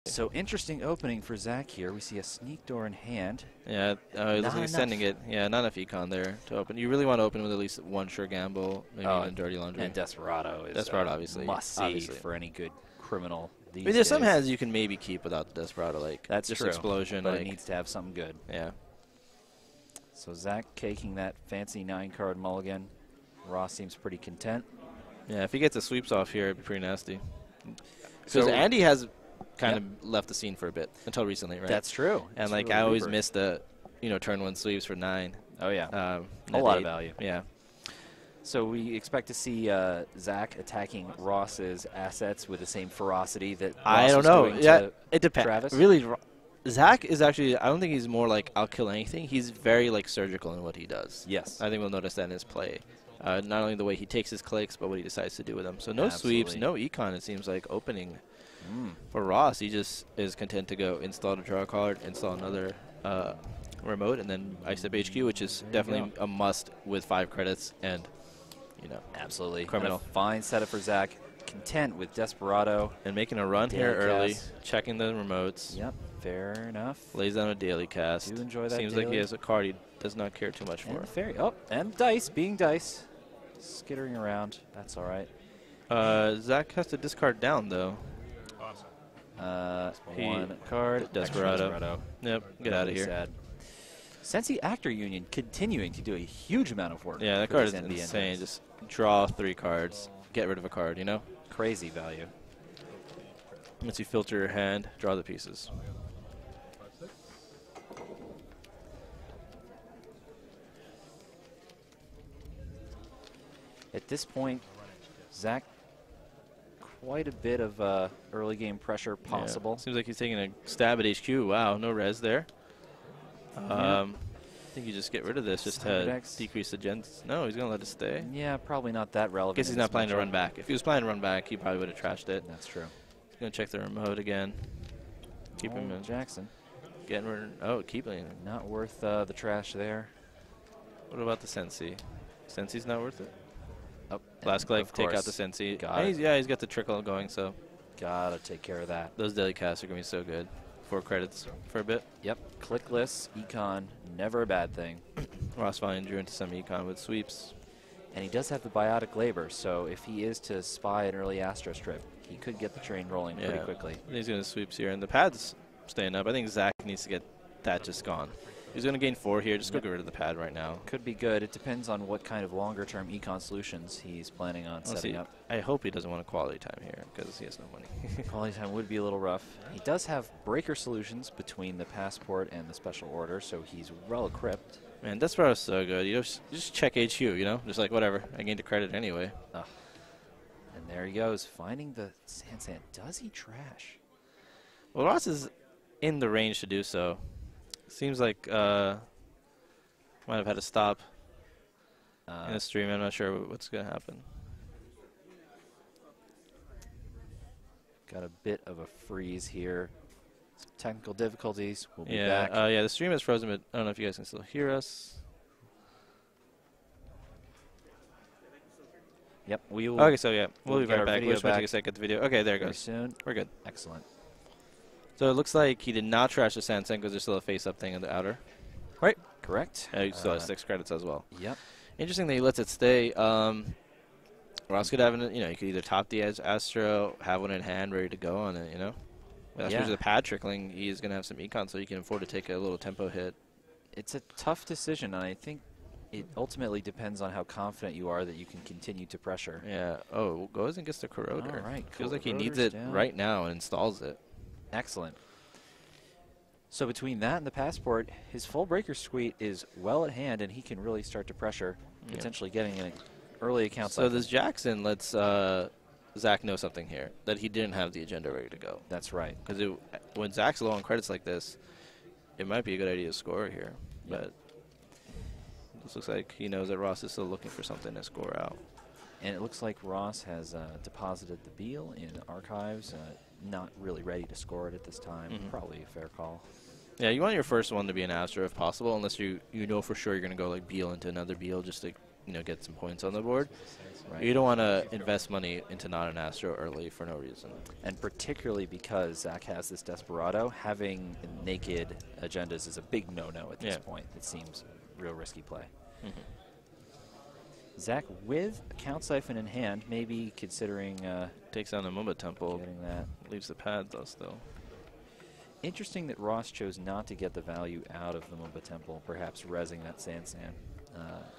So interesting opening for Zach here. We see a sneak door in hand. Yeah, it looks like he's sending it. Yeah, not enough econ there to open. You really want to open with at least one sure gamble, maybe even dirty laundry. And Desperado is obviously must-see for any good criminal these I mean, there's days. some hands you can maybe keep without the Desperado, like that's just true, explosion. but like, it needs to have something good. Yeah. So Zach caking that fancy 9-card mulligan. Ross seems pretty content. Yeah, if he gets the sweeps off here, it'd be pretty nasty. Because Andy has kind of left the scene for a bit until recently, right? That's true. And like I always missed the, turn 1 sweeps for 9. Oh yeah, a lot of value. Yeah. So we expect to see Zach attacking Ross's assets with the same ferocity that Ross I don't was know. doing Yeah, to it depends. Travis. Really, Zach is actually. I don't think he's more like I'll kill anything. He's very like surgical in what he does. Yes. I think we'll notice that in his play. Not only the way he takes his clicks, but what he decides to do with them. So no sweeps, no econ. It seems like opening for Ross. He just is content to go install to draw a card, install another remote, and then ice up HQ, which is definitely a must with 5 credits and. Absolutely. Criminal. And a fine setup for Zach. Content with Desperado. And making a run here early. Checking the remotes. Yep, fair enough. Lays down a daily cast. Do enjoy that. Seems like he has a card he does not care too much for. Fairy. Oh, and dice, being dice. Skittering around. That's all right. Zach has to discard down, though. One card. Desperado. Yep, get out of here. Sad. Sensi Actor Union continuing to do a huge amount of work. Yeah, that card is insane. Just draw 3 cards, get rid of a card, Crazy value. Once you filter your hand, draw the pieces. At this point, Zach, quite a bit of early game pressure possible. Yeah. Seems like he's taking a stab at HQ. Wow, no res there. I think you just get rid of this just to decrease the gens. No, he's going to let it stay. Yeah, probably not that relevant. Guess he's not planning to run back. If he was planning to run back, he probably would have trashed it. That's true. He's going to check the remote again. Keep him in. Jackson. Getting rid of, keeping him. Not worth the trash there. What about the Sensi? Sensi's not worth it. Oh, last click, take out the Sensi. He's got the trickle going, so. Gotta take care of that. Those daily casts are going to be so good. 4 credits for a bit. Yep. Clickless, econ, never a bad thing. Ross finally drew into some econ with sweeps. And he does have the biotic labor, so if he is to spy an early Astro strip, he could get the train rolling pretty quickly. He's going to sweeps here, and the pad's staying up. I think Zach needs to get that just gone. He's going to gain 4 here. Just go get rid of the pad right now. Could be good. It depends on what kind of longer-term econ solutions he's planning on setting up. I hope he doesn't want a quality time here because he has no money. Quality time would be a little rough. He does have breaker solutions between the passport and the special order, so he's well equipped. Man, Desperado's so good. You just check HQ, just like whatever. I gained a credit anyway. And there he goes, finding the Sand. Does he trash? Well, Ross is in the range to do so. Seems like might have had to stop in the stream. I'm not sure what's going to happen. Got a bit of a freeze here. Some technical difficulties. We'll be back. Yeah, the stream is frozen, but I don't know if you guys can still hear us. Yep, we will. Okay, so yeah, we'll be right back. We'll just take a second, get the video. Okay, there it goes. Soon. We're good. Excellent. So it looks like he did not trash the Sansen because there's still a face-up thing in the outer. Right? Correct. He still has 6 credits as well. Yep. Interesting that he lets it stay. Ross could have, you could either top the Astro, have one in hand ready to go on it, After the pad trickling, he's going to have some econ, so he can afford to take a little tempo hit. It's a tough decision, and I think it ultimately depends on how confident you are that you can continue to pressure. Yeah. Oh, goes and gets the Corroder. All right. Feels like he needs it right now and installs it. Excellent. So between that and the passport, his full breaker suite is well at hand, and he can really start to pressure, potentially getting an early account. So this Jackson lets Zach know something here, that he didn't have the agenda ready to go. That's right. Because when Zach's low on credits like this, it might be a good idea to score here. Yep. But this looks like he knows that Ross is still looking for something to score out. And it looks like Ross has deposited the Beal in archives. Not really ready to score it at this time. Probably a fair call. Yeah, you want your first one to be an Astro if possible, unless you know for sure you're going to go like Beal into another Beal just to get some points on the board. Right. You don't want to invest money into not an Astro early for no reason. And particularly because Zach has this Desperado, having naked agendas is a big no-no at this point. It seems real risky play. Zach with Count Siphon in hand, maybe considering takes down the Mumba Temple. Getting that. Leaves the pad though still. Interesting that Ross chose not to get the value out of the Mumba Temple, perhaps rezzing that Sand.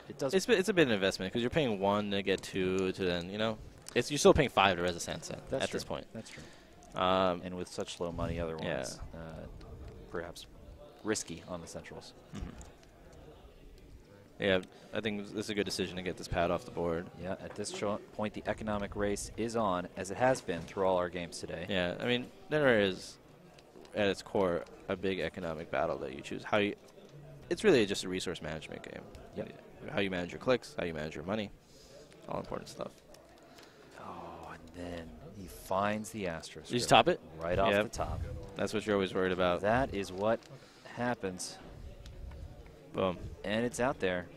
It does. It's a bit of an investment because you're paying 1 to get 2 to then you're still paying 5 to res a Sand at this point. That's true. And with such low money otherwise, perhaps risky on the centrals. Yeah, I think this is a good decision to get this pad off the board. Yeah, at this point, the economic race is on, as it has been through all our games today. Yeah, I mean, Netrunner is, at its core, a big economic battle that you choose. It's really just a resource management game. Yep. How you manage your clicks, how you manage your money, all important stuff. Oh, and then he finds the Astro. You just top it? Right off the top. That's what you're always worried about. That is what happens. Boom. And it's out there.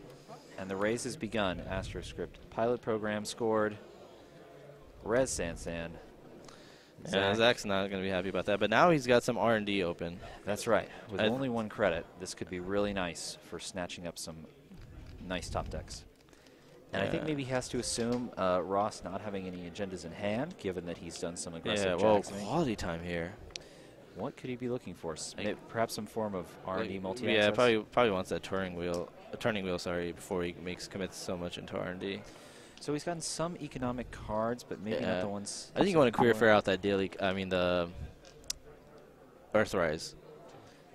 And the race has begun. AstroScript pilot program scored. Res Sand. Yeah, Zach's not going to be happy about that. But now he's got some R&D open. That's right. With only 1 credit, this could be really nice for snatching up some nice top decks. And I think maybe he has to assume Ross not having any agendas in hand, given that he's done some aggressive jacksing. Quality time here. What could he be looking for? Perhaps some form of R&D multi-access? Yeah, probably wants that turning wheel, before he commits so much into R&D. So he's gotten some economic cards, but maybe not the ones. I think you want to career fair out that daily. I mean the Earthrise.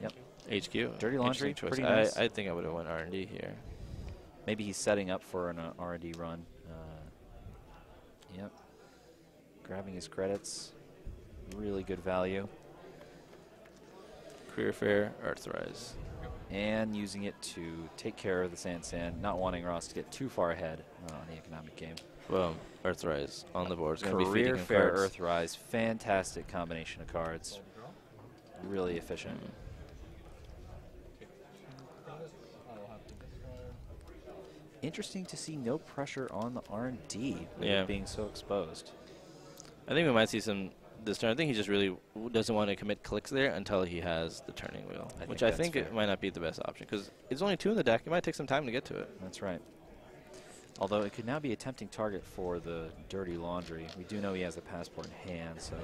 Yep. HQ. Dirty Laundry. Pretty nice. I think I would have went R&D here. Maybe he's setting up for an R&D run. Yep. Grabbing his credits. Really good value. Career fair, Earthrise. And using it to take care of the Sand, not wanting Ross to get too far ahead on the economic game. Boom. Earthrise on the board. It's going to be Career feeding fair cards. Earthrise. Fantastic combination of cards. Really efficient. Interesting to see no pressure on the R&D with it being so exposed. I think we might see some this turn. I think he just really doesn't want to commit clicks there until he has the turning wheel, which I think it might not be the best option because it's only 2 in the deck. It might take some time to get to it. That's right. Although it could now be a tempting target for the Dirty Laundry. We do know he has the passport in hand, so...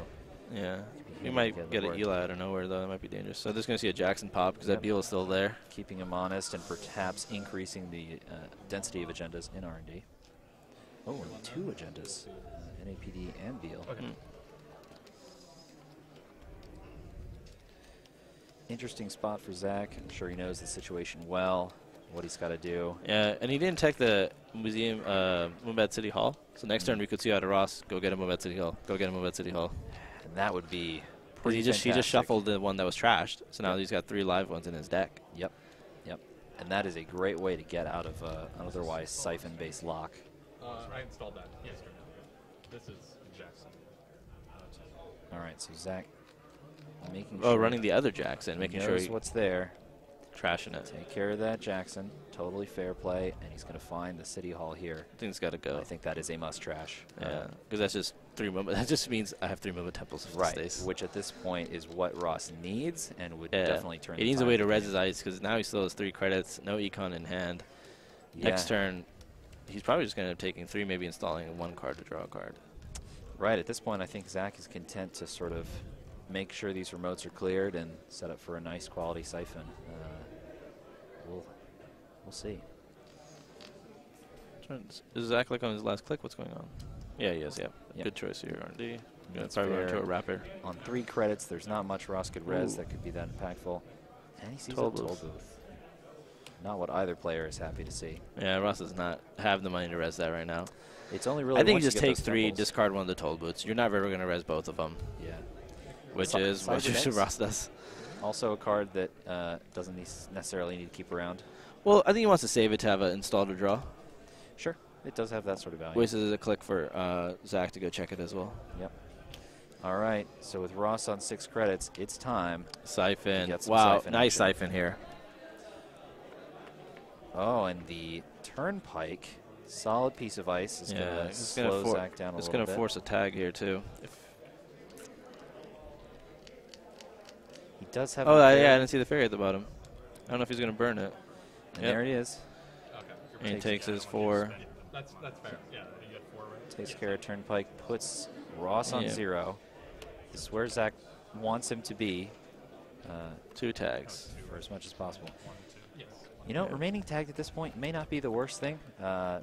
Yeah. He might get an Eli out of nowhere, though. That might be dangerous. So this is going to see a Jackson pop because that Beal is still there. Keeping him honest and perhaps increasing the density of agendas in R&D. Oh, and 2 agendas. NAPD and Beal. Okay. Interesting spot for Zach. I'm sure he knows the situation well, what he's got to do. Yeah, and he didn't check the museum, Moonbat City Hall. So next turn we could see out of Ross, go get him Moonbat City Hall. Go get him Moonbat City Hall. And that would be pretty he just shuffled the one that was trashed. So now he's got 3 live ones in his deck. Yep. And that is a great way to get out of an otherwise siphon-based lock. I installed that yesterday. This is Jackson. All right, so Zach making sure. Oh, running the other Jackson, making sure he's what's there. Trashing it. Take care of that Jackson. Totally fair play, and he's going to find the City Hall here. I think it's got to go. I think that is a must trash. Yeah, because that's just 3 Moonbat. That just means I have 3 Moonbat temples. Right, which at this point is what Ross needs and would definitely turn. He needs a way to res his ice because now he still has 3 credits, no econ in hand. Yeah. Next turn, he's probably just going to end up taking 3, maybe installing 1 card to draw a card. Right, at this point, I think Zach is content to sort of make sure these remotes are cleared and set up for a nice quality siphon. We'll see. Is Zach like on his last click? What's going on? Yeah, he is, yeah. Good choice here, R&D. Probably run into a wrapper. On 3 credits, there's not much Ross could res that could be that impactful. And he sees a toll booth. Not what either player is happy to see. Yeah, Ross does not have the money to res that right now. It's only really I think you just take 3, discard 1 of the toll booths. You're never ever going to res both of them. Yeah. Which is what Ross does. Also a card that doesn't necessarily need to keep around. Well, I think he wants to save it to have an install to draw. Sure. It does have that sort of value. Wasted a click for Zach to go check it as well. Yep. All right. So with Ross on 6 credits, it's time. Siphon. Wow, nice siphon here. Oh, and the Turnpike Solid piece of ice is going to slow Zach down a little bit. It's going to force a tag here, too. He does have yeah, I didn't see the fairy at the bottom. I don't know if he's going to burn it. And there he is. Okay. And he takes his 4. That's fair. Yeah, you get 4, right? Takes care of Turnpike, puts Ross on 0. This is where Zach wants him to be. 2 tags. For as much as possible. Yes. You know, remaining tagged at this point may not be the worst thing.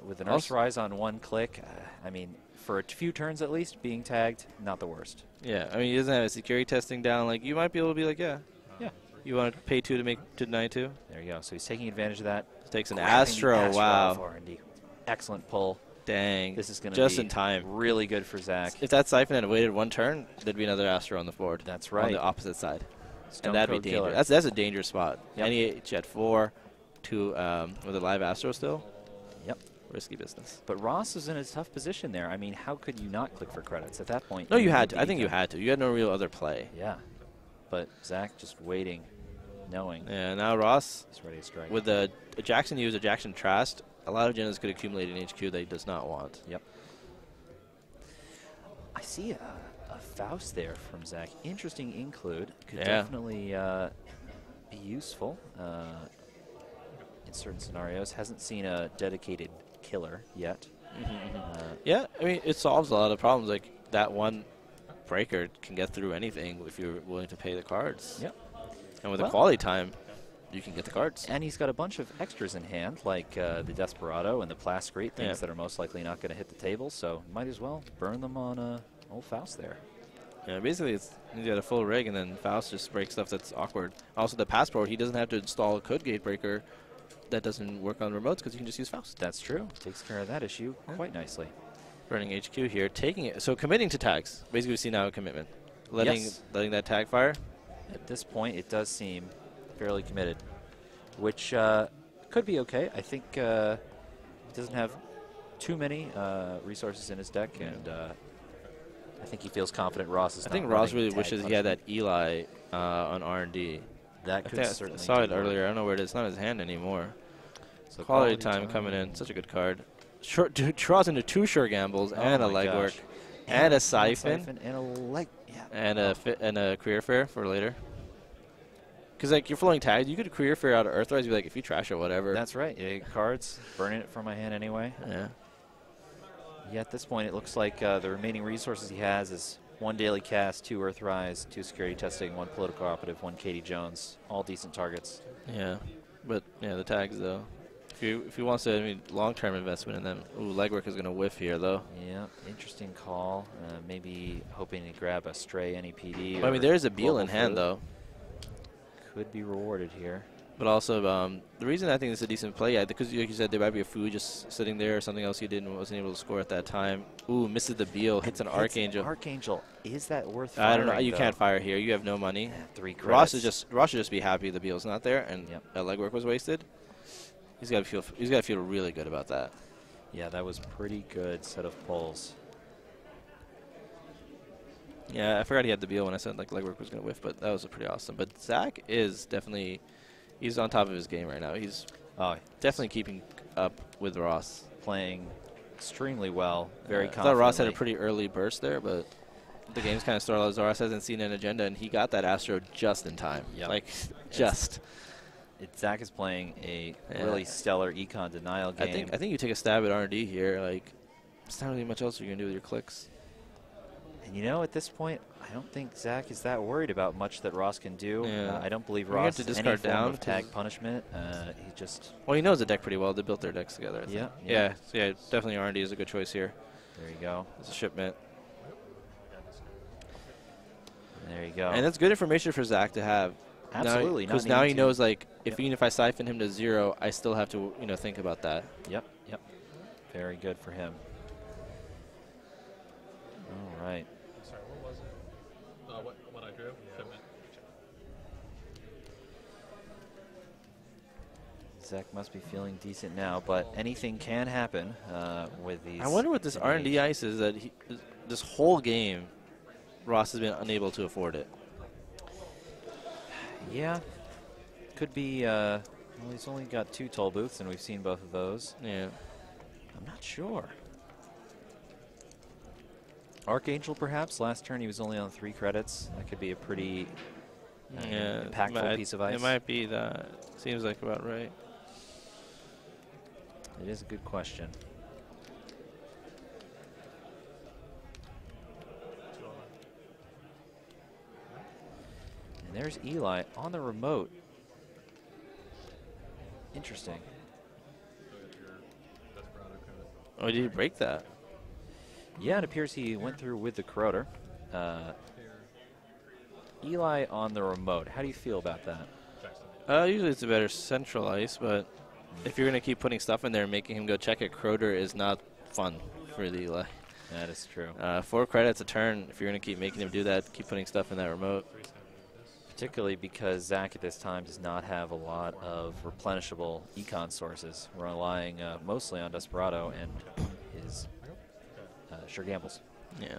With an Earth's Rise on 1 click, I mean, for a few turns at least, being tagged, not the worst. Yeah, I mean, he doesn't have a security testing down. Like, you might be able to be like, yeah. You want to pay 2 to deny 2? There you go. So he's taking advantage of that. Takes an Astro. Wow. R&D. Excellent pull. Dang. This is going to just be in time. Really good for Zach. If that Siphon had waited 1 turn, there'd be another Astro on the board. That's right. On the opposite side. Stone and that'd Code be Killer. dangerous. That's a dangerous spot. Yep. NEH at 4 to with a live Astro still. Yep. Risky business. But Ross is in a tough position there. I mean, how could you not click for credits at that point? No, you had to. I think you had to. You had no real other play. Yeah. But Zach just waiting, knowing. Yeah, now Ross, is ready to strike. with the Jackson used, a Jackson Trust, a lot of Genas could accumulate in HQ that he does not want. Yep. I see a Faust there from Zach. Interesting include. Could definitely be useful in certain scenarios. Hasn't seen a dedicated killer yet. Yeah, I mean, it solves a lot of problems. Like, that one breaker can get through anything if you're willing to pay the cards. Yep. And with a quality time, you can get the cards. And he's got a bunch of extras in hand, like the Desperado and the Plascrete, things that are most likely not going to hit the table, so might as well burn them on old Faust there. Yeah, basically, you got a full rig, and then Faust just breaks stuff that's awkward. Also, the Passport, he doesn't have to install a code gate breaker that doesn't work on remotes because you can just use Faust. That's true. Takes care of that issue quite nicely. Burning HQ here, taking it. So committing to tags. Basically, we see now a commitment. Letting that tag fire. At this point, it does seem fairly committed, which could be okay. I think he doesn't have too many resources in his deck, and I think he feels confident Ross is. I think Ross really wishes he had that Eli on R&D. That could certainly. I saw it earlier. I don't know where it is. It's not in his hand anymore. So quality time coming in. Such a good card. Draws into 2 sure gambles and a legwork and a siphon and a leg. Yeah. And a career fair for later. Because, like, you're flowing tags. You could career fair out of Earthrise. You'd be like, if you trash it, whatever. That's right. Yeah, cards, burning it from my hand anyway. Yeah. Yeah, at this point, it looks like the remaining resources he has is 1 daily cast, 2 Earthrise, 2 security testing, 1 political operative, 1 Katie Jones. All decent targets. Yeah. But, yeah, the tags, though. If he wants to, I mean, long-term investment in them. Ooh, legwork is going to whiff here, though. Yeah, interesting call. Maybe hoping to grab a stray NEPD. Well, I mean, there's a Beal in hand, though. Could be rewarded here. But also, the reason I think this is a decent play, because like you said, there might be a food just sitting there or something else he wasn't able to score at that time. Ooh, misses the Beal, hits an Archangel. Archangel, is that worth firing? I don't know. You can't fire here. You have no money. 3 credits. Ross should just be happy the Beal's not there and that legwork was wasted. He's got to feel really good about that. Yeah, that was pretty good set of pulls. Yeah, I forgot he had the Beal when I said like legwork was going to whiff, but that was pretty awesome. But Zach is definitely, he's on top of his game right now. He's definitely keeping up with Ross. Playing extremely well, very confidently. I thought Ross had a pretty early burst there, but the game's kind of started as Ross hasn't seen an agenda, and he got that Astro just in time. Yep. Like, just. Zach is playing a really stellar econ denial game. I think you take a stab at R&D here. Like, there's not really much else you're going to do with your clicks. And, you know, at this point, I don't think Zach is that worried about much that Ross can do. Yeah. I don't believe We Ross have to has any discard form down of tag punishment. He just... Well, he knows the deck pretty well. They built their decks together, I think. Yeah. So, definitely R&D is a good choice here. There you go. It's a shipment. There you go. And that's good information for Zach to have. Absolutely. Because now he knows, like, even if I siphon him to 0, I still have to, think about that. Yep. Very good for him. All right. Sorry, what was it? What I drew? Shipment. Zach must be feeling decent now, but anything can happen with these. I wonder what this R&D ice is that this whole game, Ross has been unable to afford it. Yeah. Could be, well, he's only got 2 toll booths, and we've seen both of those. Yeah. I'm not sure. Archangel, perhaps. Last turn he was only on 3 credits. That could be a pretty impactful piece of ice. It might be that. Seems like about right. It is a good question. And there's Eli on the remote. Interesting. Oh, did he break that? Yeah, it appears he went through with the Corroder. Eli on the remote. How do you feel about that? Usually it's a better central ice, but if you're going to keep putting stuff in there and making him go check it, Corroder is not fun for the Eli. That is true. 4 credits a turn. If you're going to keep making him do that, keep putting stuff in that remote. Particularly because Zach at this time does not have a lot of replenishable econ sources. We're relying mostly on Desperado and his sure gambles. Yeah.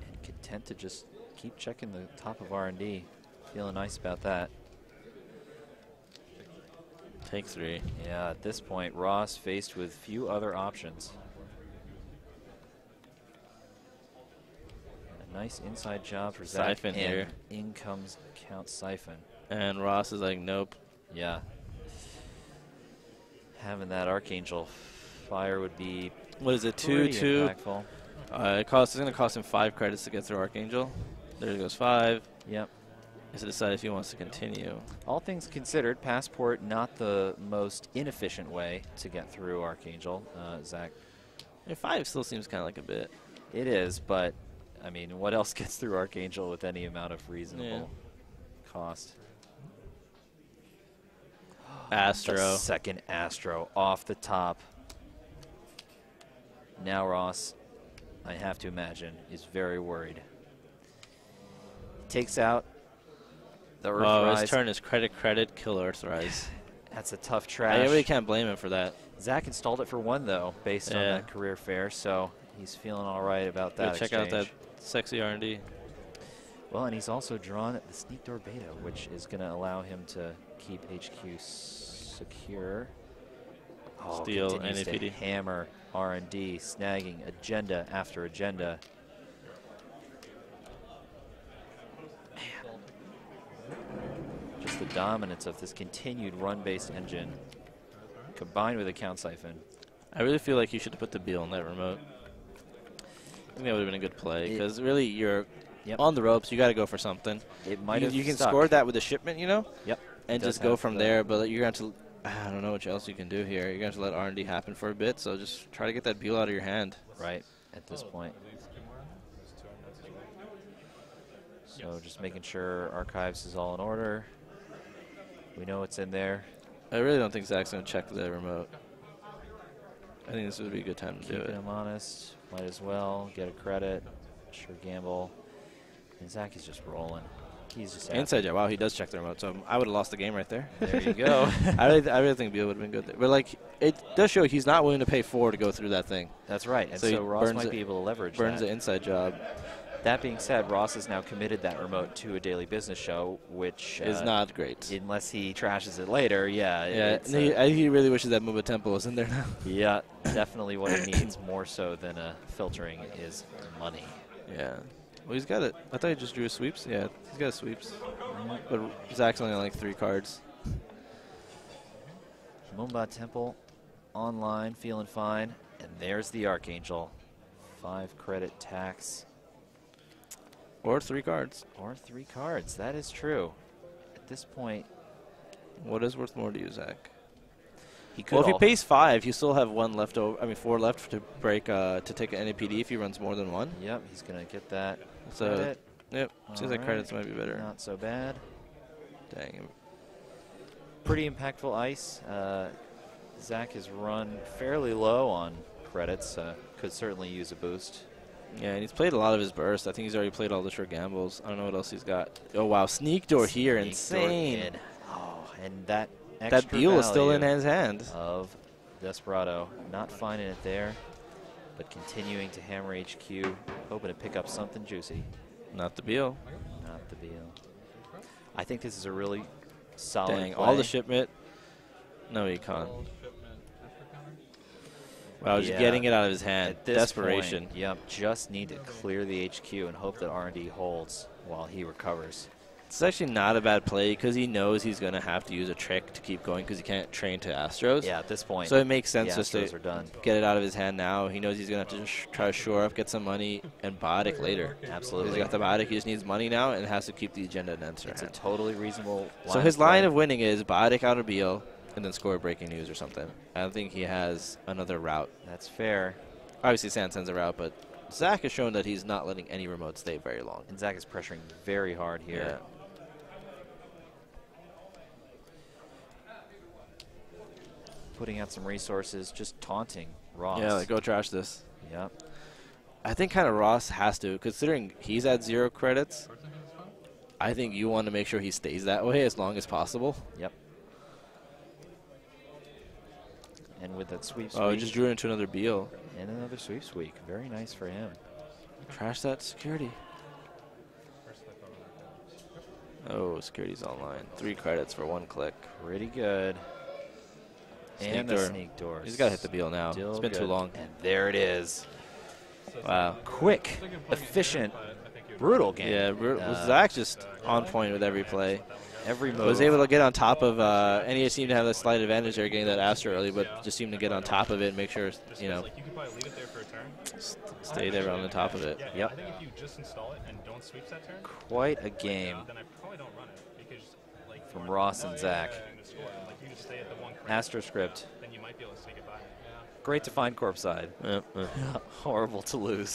And content to just keep checking the top of R&D. Feeling nice about that. Take 3. Yeah, at this point, Ross faced with few other options. A nice inside job for Zach. Siphon here. In comes Count Siphon. And Ross is like, nope. Yeah. Having that Archangel fire would be what is it, 2-2? Impactful. It's going to cost him 5 credits to get through Archangel. There goes 5. Yep. Has to decide if he wants to continue. All things considered, Passport not the most inefficient way to get through Archangel, Zach. Yeah, 5 still seems kind of like a bit. It is, but, I mean, what else gets through Archangel with any amount of reasonable cost? Astro. The second Astro off the top. Now Ross, I have to imagine, is very worried. Takes out the Earthrise. His turn is credit, kill Earthrise. That's a tough trash. I really can't blame him for that. Zach installed it for 1, though, based on that career fair, so he's feeling all right about that Check out that sexy R&D. Well, and he's also drawn the Sneak Door Beta, which is going to allow him to keep HQ secure. Oh, Steal continues to NAPD. Hammer R&D, snagging agenda after agenda. Just the dominance of this continued run-based engine combined with a Count Siphon. I really feel like you should have put the Beal in that remote. I think that would have been a good play because really you're on the ropes. You got to go for something. It might have you can stuck. score that with the shipment, you know. Yep. And just go from there. But you're going to have to. I don't know what else you can do here. You're going to have to let R&D happen for a bit. So just try to get that Beal out of your hand. Right. At this point. So just making sure archives is all in order. We know what's in there. I really don't think Zach's going to check the remote. I think this would be a good time to do it. Keeping him honest. Might as well get a credit. Sure gamble. And Zach is just rolling. He's just inside job. Wow, he does check the remote. So I would have lost the game right there. There you go. I really think Beal would have been good there. But like, it does show he's not willing to pay 4 to go through that thing. That's right. And so Ross might be able to leverage burns that. the inside job. That being said, Ross has now committed that remote to a daily business show, which is not great. Unless he trashes it later, he really wishes that Muba Temple was in there now. Yeah, definitely what he needs more so than filtering is money. Yeah. Well, he's got it. I thought he just drew a sweeps. Yeah, he's got sweeps. But Zach's only on like 3 cards. Mumba Temple online, feeling fine. And there's the Archangel. 5 credit tax. Or 3 cards. Or 3 cards. That is true. At this point. What is worth more to you, Zach? He could well, if he pays 5, you still have 1 left over. I mean, 4 left to break to take an NAPD if he runs more than 1. Yep, he's gonna get that. So, credit. Yep, seems like credits might be better. Not so bad. Dang him. Pretty impactful ice. Zach has run fairly low on credits. Could certainly use a boost. Yeah, and he's played a lot of his bursts. I think he's already played all the short gambles. I don't know what else he's got. Oh, wow. Sneak door here. Insane. Oh, and that extra Beal is still in his hand. Of Desperado. Not finding it there, but continuing to hammer HQ, hoping to pick up something juicy. Not the Beal. Not the Beal. I think this is a really solid play. All the shipment. No econ. All shipment after counter. Wow, just getting it out of his hand. At this Desperation. point, yep, just need to clear the HQ and hope that R&D holds while he recovers. It's actually not a bad play because he knows he's going to have to use a trick to keep going because he can't train to Astros. Yeah, at this point. So it makes sense the just Astros to are done. get it out of his hand now. He knows he's going to have to try to shore up, get some money, and biotic later. Absolutely. He's got the biotic, he just needs money now and has to keep the agenda in answer. It's a totally reasonable line. So his line of winning is biotic out of Beal and then score breaking news or something. I don't think he has another route. That's fair. Obviously, Sansen's a route, but Zach has shown that he's not letting any remote stay very long. And Zach is pressuring very hard here. Yeah. Putting out some resources, just taunting Ross. Yeah, like, go trash this. Yep. I think kind of Ross has to, considering he's at 0 credits. I think you want to make sure he stays that way as long as possible. Yep. And with that sweep Oh, he just drew into another Beal. and another sweep squeak. Very nice for him. Trash that security. Oh, security's online. 3 credits for 1 click. Pretty good. Sneak and door. the sneak doors. He's got to hit the Beal now. Still It's been too good. long. And there it is. Wow. Quick, efficient, brutal game. Yeah, Zach just on point with every play. Every move. Was able to get on top of, NEH seemed to have a slight advantage there getting that Astro early, but just seemed to get on top of it and make sure, you know, You could probably leave it there for a turn. stay there on the top of it. Yeah, Yep. I think if you just install it and don't sweep that turn, Quite a game then I probably don't run it because like from Ross and Zach. and the score, like you just stay at the one credit, Astro script. then you might be able to sneak it by. Great to find Corpside. Yep, Horrible to lose.